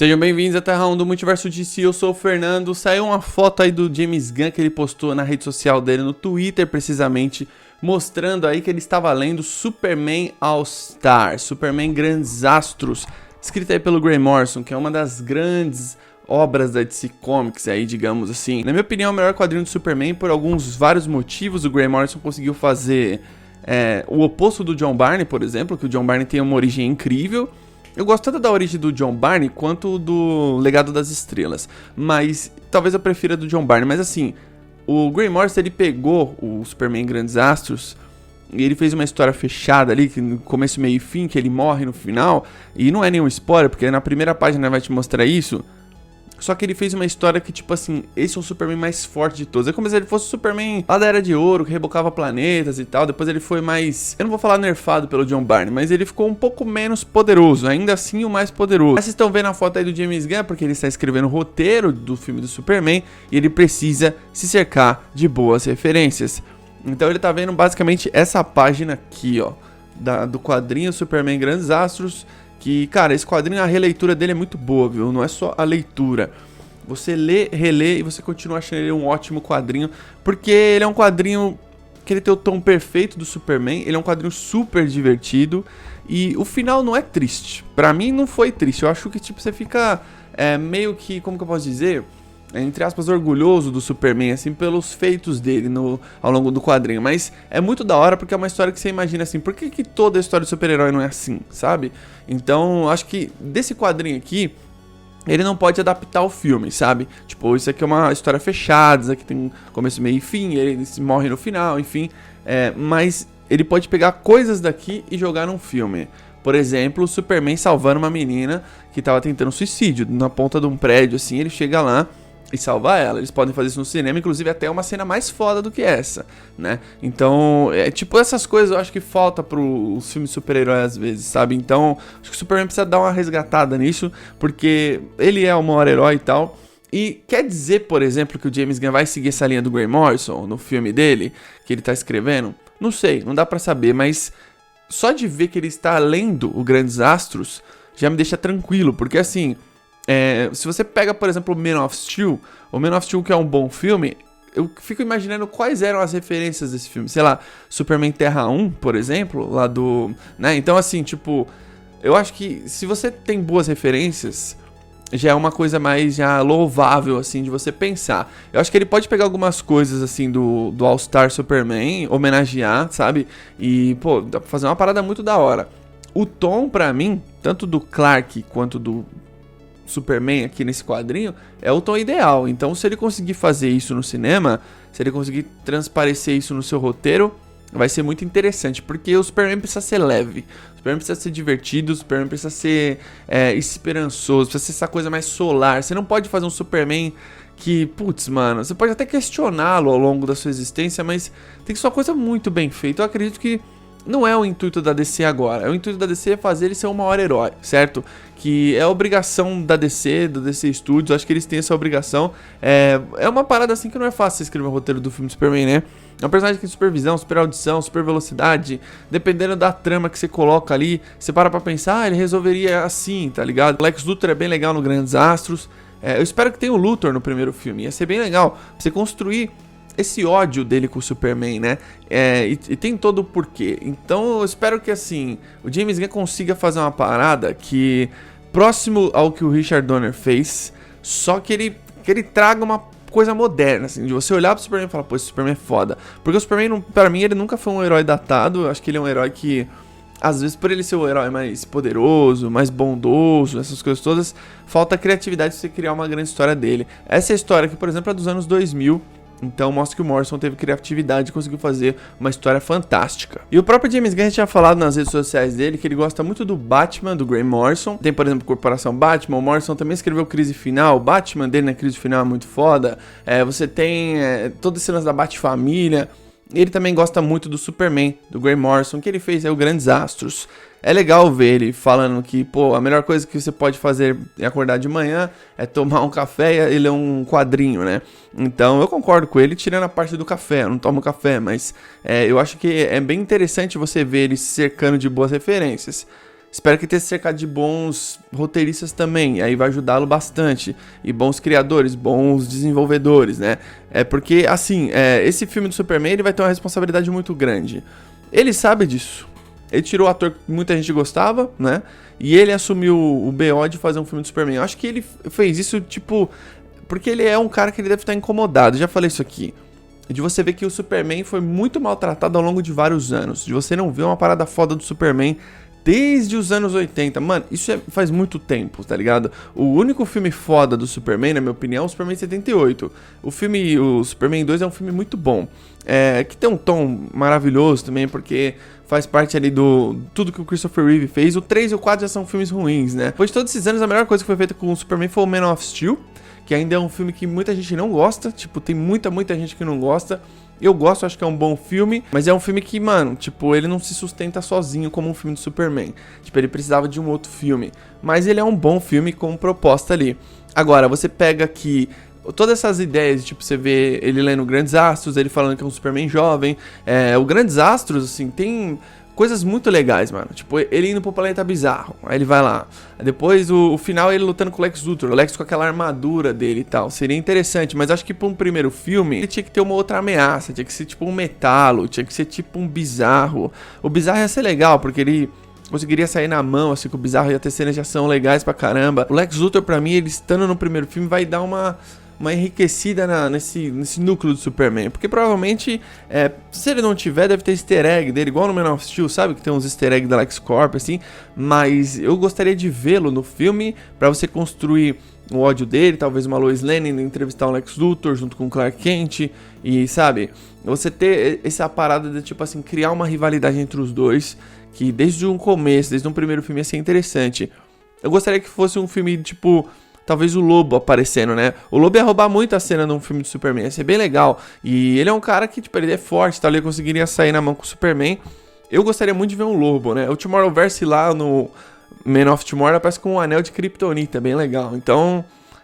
Sejam bem-vindos à Terra 1 do Multiverso DC, eu sou o Fernando. Saiu uma foto aí do James Gunn que ele postou na rede social dele, no Twitter precisamente, mostrando aí que ele estava lendo Superman All-Star, Superman Grandes Astros, escrito aí pelo Grant Morrison, que é uma das grandes obras da DC Comics aí, digamos assim. Na minha opinião, é o melhor quadrinho do Superman por vários motivos. O Grant Morrison conseguiu fazer o oposto do John Byrne, por exemplo, que o John Byrne tem uma origem incrível. Eu gosto tanto da origem do John Byrne quanto do Legado das Estrelas, mas talvez eu prefira do John Byrne. Mas assim, o Grant Morrison, ele pegou o Superman Grandes Astros e ele fez uma história fechada ali, que no começo, meio e fim, que ele morre no final, e não é nenhum spoiler, porque na primeira página vai te mostrar isso. Só que ele fez uma história que, tipo assim, esse é o Superman mais forte de todos. É como se ele fosse o Superman lá da Era de Ouro, que rebocava planetas e tal. Depois ele foi mais... eu não vou falar nerfado pelo John Byrne, mas ele ficou um pouco menos poderoso. Ainda assim, o mais poderoso. Mas vocês estão vendo a foto aí do James Gunn, porque ele está escrevendo o roteiro do filme do Superman e ele precisa se cercar de boas referências. Então ele tá vendo basicamente essa página aqui, ó, do quadrinho Superman Grandes Astros. Que, cara, esse quadrinho, a releitura dele é muito boa, viu? Não é só a leitura. Você lê, relê e você continua achando ele um ótimo quadrinho. Porque ele é um quadrinho que ele tem o tom perfeito do Superman. Ele é um quadrinho super divertido. E o final não é triste. Pra mim não foi triste. Eu acho que, tipo, você fica meio que, como que eu posso dizer? Entre aspas, orgulhoso do Superman, assim, pelos feitos dele ao longo do quadrinho. Mas é muito da hora porque é uma história que você imagina assim, por que toda a história de super-herói não é assim, sabe? Então, acho que desse quadrinho aqui, ele não pode adaptar o filme, sabe? Tipo, isso aqui é uma história fechada, isso aqui tem começo, meio e fim, ele morre no final, enfim. Mas ele pode pegar coisas daqui e jogar num filme. Por exemplo, o Superman salvando uma menina que tava tentando suicídio. Na ponta de um prédio, assim, ele chega lá e salvar ela. Eles podem fazer isso no cinema, inclusive até uma cena mais foda do que essa, né? Então, tipo, essas coisas eu acho que falta pros filmes de super-herói às vezes, sabe? Então, acho que o Superman precisa dar uma resgatada nisso, porque ele é o maior herói e tal. E quer dizer, por exemplo, que o James Gunn vai seguir essa linha do Grant Morrison no filme dele, que ele tá escrevendo? Não sei, não dá pra saber, mas só de ver que ele está lendo o Grandes Astros já me deixa tranquilo, porque assim... se você pega, por exemplo, o Man of Steel que é um bom filme, eu fico imaginando quais eram as referências desse filme. Sei lá, Superman Terra 1, por exemplo, lá do... né? Então, assim, tipo, eu acho que se você tem boas referências, já é uma coisa mais já louvável, assim, de você pensar. Eu acho que ele pode pegar algumas coisas, assim, do All-Star Superman, homenagear, sabe? E, pô, dá pra fazer uma parada muito da hora. O tom, pra mim, tanto do Clark quanto do Superman aqui nesse quadrinho, é o tom ideal. Então, se ele conseguir fazer isso no cinema, se ele conseguir transparecer isso no seu roteiro, vai ser muito interessante, porque o Superman precisa ser leve, o Superman precisa ser divertido, o Superman precisa ser esperançoso, precisa ser essa coisa mais solar. Você não pode fazer um Superman que, putz, mano, você pode até questioná-lo ao longo da sua existência, mas tem que ser uma coisa muito bem feita. Eu acredito que não é o intuito da DC agora. O intuito da DC é fazer ele ser o maior herói, certo? Que é a obrigação da DC, do DC Studios. Acho que eles têm essa obrigação. É uma parada assim que não é fácil você escrever o roteiro do filme Superman, né? É um personagem que tem super visão, super audição, super velocidade. Dependendo da trama que você coloca ali, você para pra pensar, ele resolveria assim, tá ligado? O Lex Luthor é bem legal no Grandes Astros. Eu espero que tenha o Luthor no primeiro filme. Ia ser bem legal você construir esse ódio dele com o Superman, né? E tem todo o porquê. Então eu espero que, assim, o James Gunn consiga fazer uma parada que próximo ao que o Richard Donner fez, só que ele traga uma coisa moderna, assim, de você olhar pro Superman e falar, pô, esse Superman é foda. Porque o Superman, pra mim, ele nunca foi um herói datado. Eu acho que ele é um herói que, às vezes, por ele ser o herói mais poderoso, mais bondoso, essas coisas todas, falta criatividade de você criar uma grande história dele. Essa é a história que, por exemplo, é dos anos 2000. Então mostra que o Morrison teve criatividade e conseguiu fazer uma história fantástica. E o próprio James Gunn tinha falado nas redes sociais dele que ele gosta muito do Batman, do Grant Morrison. Tem, por exemplo, Corporação Batman. O Morrison também escreveu Crise Final. O Batman dele na Crise Final é muito foda. Você tem todo esse lance da Bat-Família. Ele também gosta muito do Superman, do Grant Morrison, que ele fez o Grandes Astros. É legal ver ele falando que, pô, a melhor coisa que você pode fazer é acordar de manhã, é tomar um café e ler um quadrinho, né? Então eu concordo com ele, tirando a parte do café. Eu não tomo café, mas eu acho que é bem interessante você ver ele se cercando de boas referências. Espero que tenha se cercado de bons roteiristas também, aí vai ajudá-lo bastante. E bons criadores, bons desenvolvedores, né? Porque, assim, esse filme do Superman, ele vai ter uma responsabilidade muito grande. Ele sabe disso. Ele tirou o ator que muita gente gostava, né? E ele assumiu o BO de fazer um filme do Superman. Eu acho que ele fez isso, tipo... Porque ele é um cara que ele deve estar incomodado. Eu já falei isso aqui. De você ver que o Superman foi muito maltratado ao longo de vários anos. De você não ver uma parada foda do Superman desde os anos 80. Mano, isso faz muito tempo, tá ligado? O único filme foda do Superman, na minha opinião, é o Superman 78. O Superman 2 é um filme muito bom. Que tem um tom maravilhoso também, porque faz parte ali do tudo que o Christopher Reeve fez. O 3 e o 4 já são filmes ruins, né? Depois de todos esses anos, a melhor coisa que foi feita com o Superman foi o Man of Steel, que ainda é um filme que muita gente não gosta. Tipo, tem muita gente que não gosta. Eu gosto, acho que é um bom filme, mas é um filme que, mano, tipo, ele não se sustenta sozinho como um filme do Superman. Tipo, ele precisava de um outro filme. Mas ele é um bom filme com proposta ali. Agora, você pega aqui todas essas ideias, tipo, você vê ele lendo Grandes Astros, ele falando que é um Superman jovem. O Grandes Astros, assim, tem coisas muito legais, mano. Tipo, ele indo pro planeta bizarro, aí ele vai lá. Depois, o final, ele lutando com o Lex Luthor. O Lex com aquela armadura dele e tal. Seria interessante, mas acho que pra um primeiro filme, ele tinha que ter uma outra ameaça. Tinha que ser tipo um Metalo, tinha que ser tipo um Bizarro. O Bizarro ia ser legal, porque ele conseguiria sair na mão, assim, com o Bizarro ia ter cenas de ação legais pra caramba. O Lex Luthor, pra mim, ele estando no primeiro filme, vai dar uma enriquecida nesse núcleo do Superman. Porque provavelmente, se ele não tiver, deve ter easter egg dele, igual no Man of Steel, sabe? Que tem uns easter egg da LexCorp, assim. Mas eu gostaria de vê-lo no filme, pra você construir o ódio dele, talvez uma Lois Lane entrevistar o Lex Luthor junto com o Clark Kent. E, sabe, você ter essa parada de, tipo assim, criar uma rivalidade entre os dois, que desde um começo, desde um primeiro filme ia ser interessante. Eu gostaria que fosse um filme, tipo... Talvez o Lobo aparecendo, né? O Lobo ia roubar muito a cena num filme do Superman, ia ser bem legal. E ele é um cara que, tipo, ele é forte, tá? Ele conseguiria sair na mão com o Superman. Eu gostaria muito de ver um Lobo, né? O Tomorrowverse lá no Man of Tomorrow aparece com um anel de Kryptonita, bem legal. Então,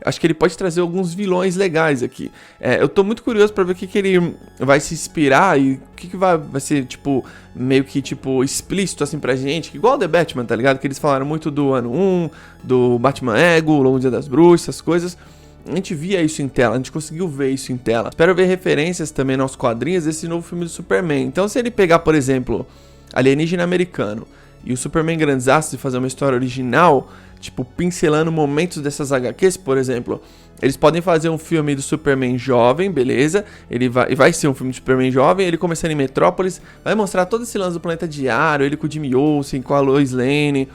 acho que ele pode trazer alguns vilões legais aqui. Eu tô muito curioso pra ver o que ele vai se inspirar e o que vai ser, tipo, meio que, tipo, explícito, assim, pra gente. Igual o The Batman, tá ligado? Que eles falaram muito do ano 1, do Batman Ego, o Longo Dia das Bruxas, essas coisas. A gente via isso em tela, a gente conseguiu ver isso em tela. Espero ver referências também nos quadrinhos desse novo filme do Superman. Então, se ele pegar, por exemplo, Alienígena Americano e o Superman Grandes Astros e fazer uma história original, tipo, pincelando momentos dessas HQs, por exemplo, eles podem fazer um filme do Superman jovem, beleza? Ele vai ser um filme do Superman jovem, ele começando em Metrópolis, vai mostrar todo esse lance do Planeta Diário, ele com o Jimmy Olsen, com a Lois Lane,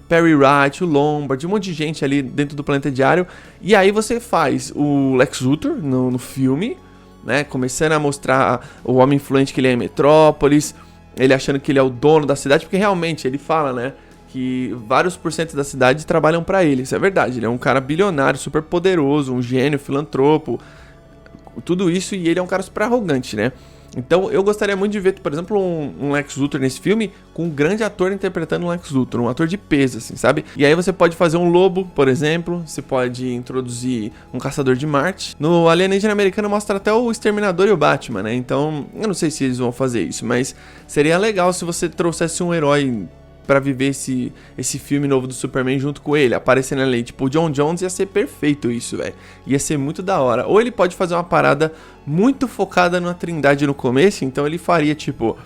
Perry Wright, o Lombard, um monte de gente ali dentro do Planeta Diário. E aí você faz o Lex Luthor no filme, né? Começando a mostrar o homem influente que ele é em Metrópolis, ele achando que ele é o dono da cidade, porque realmente ele fala, né? Que vários % da cidade trabalham pra ele, isso é verdade, ele é um cara bilionário, super poderoso, um gênio, filantropo, tudo isso, e ele é um cara super arrogante, né? Então eu gostaria muito de ver, por exemplo, um Lex Luthor nesse filme, com um grande ator interpretando um Lex Luthor, um ator de peso, assim, sabe? E aí você pode fazer um Lobo, por exemplo, você pode introduzir um Caçador de Marte. No Alienígena Americano mostra até o Exterminador e o Batman, né? Então, eu não sei se eles vão fazer isso, mas seria legal se você trouxesse um herói pra viver esse filme novo do Superman junto com ele, aparecendo ali, tipo, o John Jones, ia ser perfeito isso, velho, ia ser muito da hora. Ou ele pode fazer uma parada muito focada na Trindade no começo, então ele faria, tipo,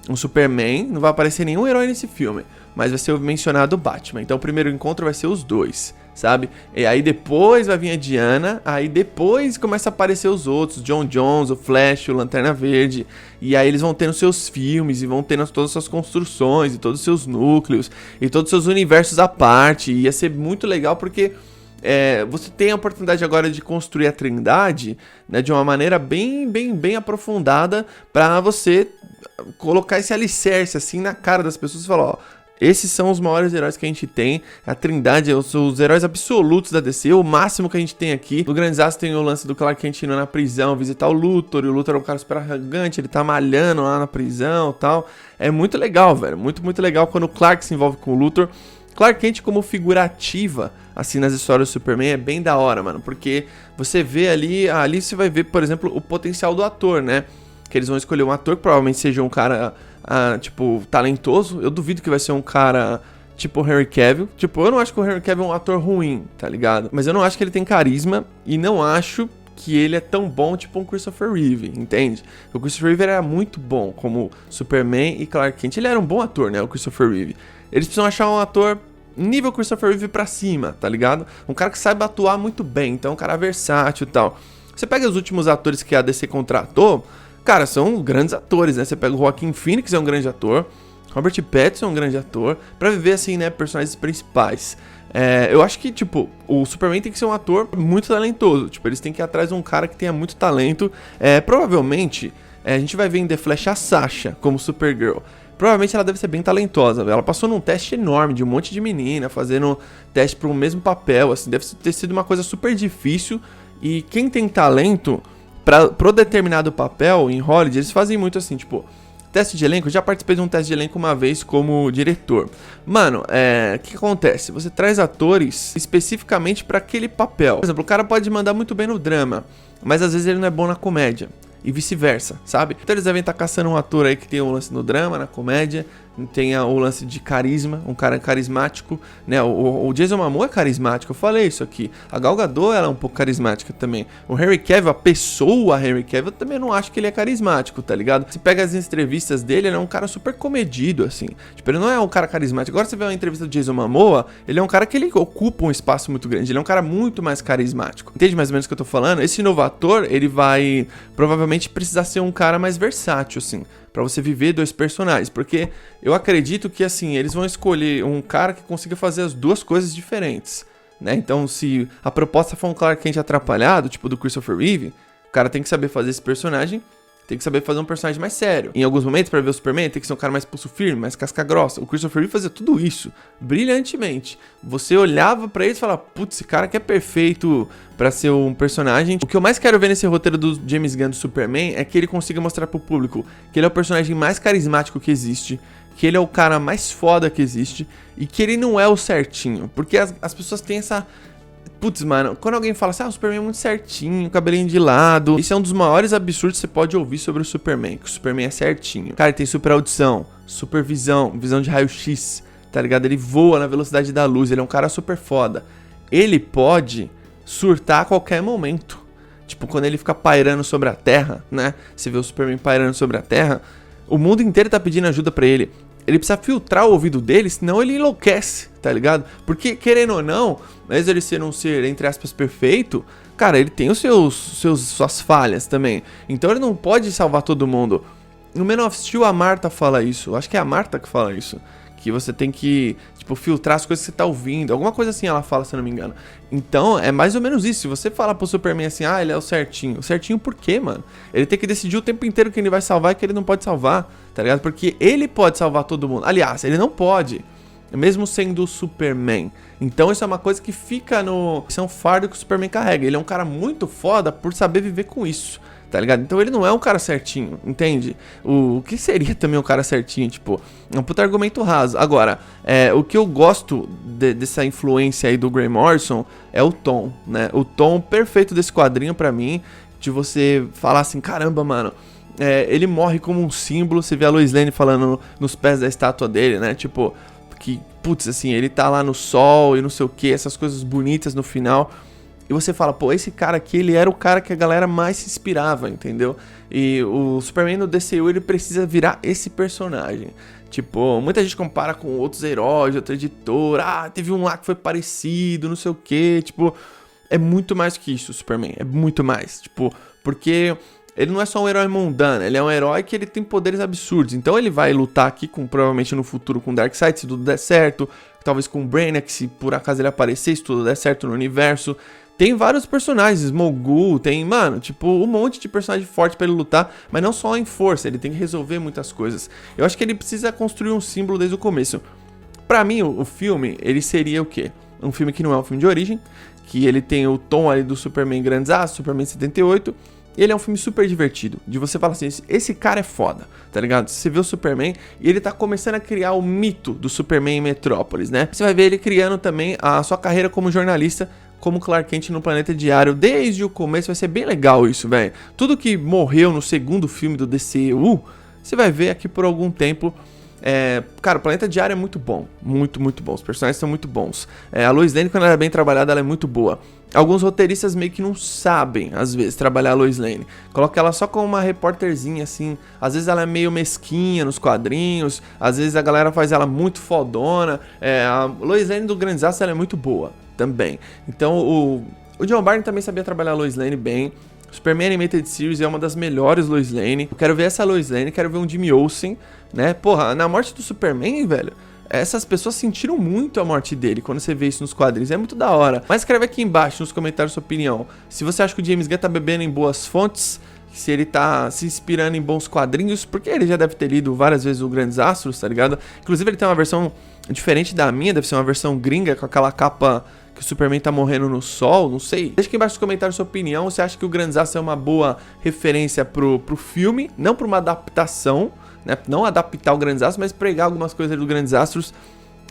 um Superman, não vai aparecer nenhum herói nesse filme, mas vai ser mencionado o Batman, então o primeiro encontro vai ser os dois, sabe? E aí depois vai vir a Diana, aí depois começa a aparecer os outros, John Jones, o Flash, o Lanterna Verde, e aí eles vão tendo seus filmes, e vão tendo todas as suas construções, e todos os seus núcleos, e todos os seus universos à parte, e ia ser muito legal porque você tem a oportunidade agora de construir a Trindade, né, de uma maneira bem aprofundada, pra você colocar esse alicerce assim na cara das pessoas e falar, ó, esses são os maiores heróis que a gente tem. A Trindade, os heróis absolutos da DC, o máximo que a gente tem aqui. No Grandes Astros tem o lance do Clark Kent indo na prisão, visitar o Luthor. E o Luthor é um cara super arrogante, ele tá malhando lá na prisão e tal. É muito legal, velho. Muito legal quando o Clark se envolve com o Luthor. Clark Kent como figura ativa, assim, nas histórias do Superman é bem da hora, mano. Porque você vê ali você vai ver, por exemplo, o potencial do ator, né? Que eles vão escolher um ator que provavelmente seja um cara... tipo, talentoso. Eu duvido que vai ser um cara, tipo o Henry Cavill. Tipo, eu não acho que o Henry Cavill é um ator ruim, tá ligado? Mas eu não acho que ele tem carisma e não acho que ele é tão bom tipo um Christopher Reeve, entende? O Christopher Reeve era muito bom como Superman e Clark Kent. Ele era um bom ator, né, o Christopher Reeve. Eles precisam achar um ator nível Christopher Reeve pra cima, tá ligado? Um cara que saiba atuar muito bem, então um cara versátil e tal. Você pega os últimos atores que a DC contratou, cara, são grandes atores, né? Você pega o Joaquin Phoenix, é um grande ator. Robert Pattinson é um grande ator. Pra viver, assim, né, personagens principais. Eu acho que, tipo, o Superman tem que ser um ator muito talentoso. Tipo, eles têm que ir atrás de um cara que tenha muito talento. Provavelmente, a gente vai ver em The Flash a Sasha como Supergirl. Provavelmente ela deve ser bem talentosa. Ela passou num teste enorme de um monte de menina, fazendo teste pro mesmo papel, assim. Deve ter sido uma coisa super difícil. E quem tem talento pro determinado papel em Hollywood, eles fazem muito assim, tipo... Teste de elenco, eu já participei de um teste de elenco uma vez como diretor. Mano, o que acontece? Você traz atores especificamente para aquele papel. Por exemplo, o cara pode mandar muito bem no drama, mas às vezes ele não é bom na comédia. E vice-versa, sabe? Então eles devem estar caçando um ator aí que tem um lance no drama, na comédia, tenha o lance de carisma, um cara carismático, né? O Jason Momoa é carismático, eu falei isso aqui. A Gal Gadot, ela é um pouco carismática também. O Henry Cavill, a pessoa Henry Cavill, eu também não acho que ele é carismático, tá ligado? Você pega as entrevistas dele, ele é um cara super comedido, assim. Tipo, ele não é um cara carismático. Agora você vê uma entrevista do Jason Momoa, ele é um cara que ele ocupa um espaço muito grande, ele é um cara muito mais carismático. Entende mais ou menos o que eu tô falando? Esse novo ator, ele vai provavelmente precisar ser um cara mais versátil, assim, pra você viver dois personagens, porque eu acredito que, assim, eles vão escolher um cara que consiga fazer as duas coisas diferentes, né? Então, se a proposta for um Clark Kent atrapalhado, tipo do Christopher Reeve, o cara tem que saber fazer esse personagem, tem que saber fazer um personagem mais sério. Em alguns momentos, pra ver o Superman, tem que ser um cara mais pulso firme, mais casca grossa. O Christopher Reeve fazia tudo isso brilhantemente. Você olhava pra ele e falava, putz, esse cara que é perfeito pra ser um personagem. O que eu mais quero ver nesse roteiro do James Gunn do Superman é que ele consiga mostrar pro público que ele é o personagem mais carismático que existe, que ele é o cara mais foda que existe e que ele não é o certinho. Porque as pessoas têm essa... Putz, mano, quando alguém fala assim, o Superman é muito certinho, cabelinho de lado, isso é um dos maiores absurdos que você pode ouvir sobre o Superman, que o Superman é certinho. Cara, ele tem super audição, super visão, visão de raio-x, tá ligado? Ele voa na velocidade da luz, ele é um cara super foda. Ele pode surtar a qualquer momento. Tipo, quando ele fica pairando sobre a Terra, né? Você vê o Superman pairando sobre a Terra, o mundo inteiro tá pedindo ajuda pra ele. Ele precisa filtrar o ouvido dele, senão ele enlouquece, tá ligado? Porque, querendo ou não, mesmo ele ser um ser, entre aspas, perfeito, cara, ele tem suas falhas também. Então ele não pode salvar todo mundo. No Man of Steel, a Martha fala isso. Acho que é a Martha que fala isso. Que você tem que, tipo, filtrar as coisas que você tá ouvindo. Alguma coisa assim ela fala, se eu não me engano. Então, é mais ou menos isso. Se você falar pro Superman assim, ele é o certinho. O certinho por quê, mano? Ele tem que decidir o tempo inteiro quem ele vai salvar e quem ele não pode salvar, tá ligado? Porque ele pode salvar todo mundo. Aliás, ele não pode, mesmo sendo o Superman. Então isso é uma coisa que fica no... Isso é um fardo que o Superman carrega. Ele é um cara muito foda por saber viver com isso, tá ligado? Então ele não é um cara certinho, entende? O que seria também um cara certinho? Tipo, é um puta argumento raso. Agora, o que eu gosto dessa influência aí do Grant Morrison é o tom, né? O tom perfeito desse quadrinho pra mim, de você falar assim, caramba, mano, ele morre como um símbolo. Você vê a Lois Lane falando nos pés da estátua dele, né? Tipo, que, putz, assim, ele tá lá no sol e não sei o que, essas coisas bonitas no final. E você fala, pô, esse cara aqui, ele era o cara que a galera mais se inspirava, entendeu? E o Superman no DCU, ele precisa virar esse personagem. Tipo, muita gente compara com outros heróis, outra editora. Teve um lá que foi parecido, não sei o que. Tipo, é muito mais que isso o Superman, é muito mais. Tipo, porque ele não é só um herói mundano, ele é um herói que ele tem poderes absurdos. Então ele vai lutar aqui com, provavelmente no futuro, com Darkseid, se tudo der certo. Talvez com o Brainiac, se por acaso ele aparecer, se tudo der certo no universo. Tem vários personagens, Mogul, tem, mano, tipo, um monte de personagem forte pra ele lutar, mas não só em força, ele tem que resolver muitas coisas. Eu acho que ele precisa construir um símbolo desde o começo. Pra mim, o filme, ele seria o quê? Um filme que não é um filme de origem, que ele tem o tom ali do Superman Grandes Astros, Superman 78, e ele é um filme super divertido, de você falar assim, esse cara é foda, tá ligado? Você vê o Superman e ele tá começando a criar o mito do Superman em Metrópolis, né? Você vai ver ele criando também a sua carreira como jornalista, como Clark Kent no Planeta Diário, desde o começo. Vai ser bem legal isso, velho. Tudo que morreu no segundo filme do DCU, você vai ver aqui por algum tempo. Cara, o Planeta Diário é muito bom. Muito, muito bom. Os personagens são muito bons. A Lois Lane, quando ela é bem trabalhada, ela é muito boa. Alguns roteiristas meio que não sabem, às vezes, trabalhar a Lois Lane. Coloca ela só como uma repórterzinha, assim. Às vezes ela é meio mesquinha nos quadrinhos. Às vezes a galera faz ela muito fodona. A Lois Lane do Grande Desastre, ela é muito boa também. Então o John Byrne também sabia trabalhar a Lois Lane bem. Superman Animated Series é uma das melhores Lois Lane. Eu quero ver essa Lois Lane, quero ver um Jimmy Olsen, né? Porra, na morte do Superman, velho, essas pessoas sentiram muito a morte dele quando você vê isso nos quadrinhos. É muito da hora. Mas escreve aqui embaixo nos comentários sua opinião. Se você acha que o James Gunn tá bebendo em boas fontes, se ele tá se inspirando em bons quadrinhos, porque ele já deve ter lido várias vezes o Grandes Astros, tá ligado? Inclusive ele tem uma versão diferente da minha, deve ser uma versão gringa com aquela capa que o Superman tá morrendo no sol, não sei. Deixa aqui embaixo nos comentários sua opinião. Você acha que o Grandes Astros é uma boa referência pro filme, não pra uma adaptação, né? Não adaptar o Grandes Astros, mas pregar algumas coisas do Grandes Astros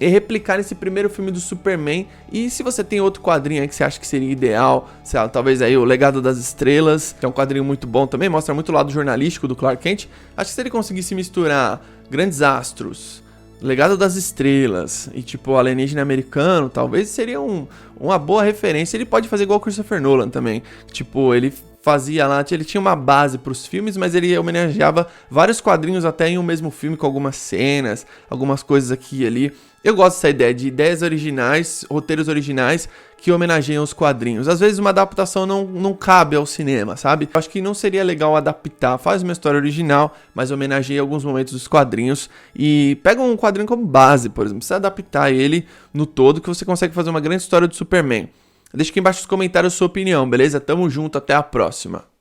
e replicar esse primeiro filme do Superman. E se você tem outro quadrinho aí que você acha que seria ideal, sei lá, talvez aí o Legado das Estrelas, que é um quadrinho muito bom também, mostra muito o lado jornalístico do Clark Kent. Acho que se ele conseguisse misturar Grandes Astros, Legado das Estrelas e tipo o Alienígena Americano, talvez seria uma boa referência. Ele pode fazer igual o Christopher Nolan também, tipo, ele fazia lá, ele tinha uma base para os filmes, mas ele homenageava vários quadrinhos até em um mesmo filme, com algumas cenas, algumas coisas aqui e ali. Eu gosto dessa ideia de ideias originais, roteiros originais que homenageiam os quadrinhos. Às vezes uma adaptação não cabe ao cinema, sabe? Eu acho que não seria legal adaptar, faz uma história original, mas homenageia alguns momentos dos quadrinhos e pega um quadrinho como base, por exemplo, precisa adaptar ele no todo que você consegue fazer uma grande história do Superman. Deixa aqui embaixo nos comentários a sua opinião, beleza? Tamo junto, até a próxima.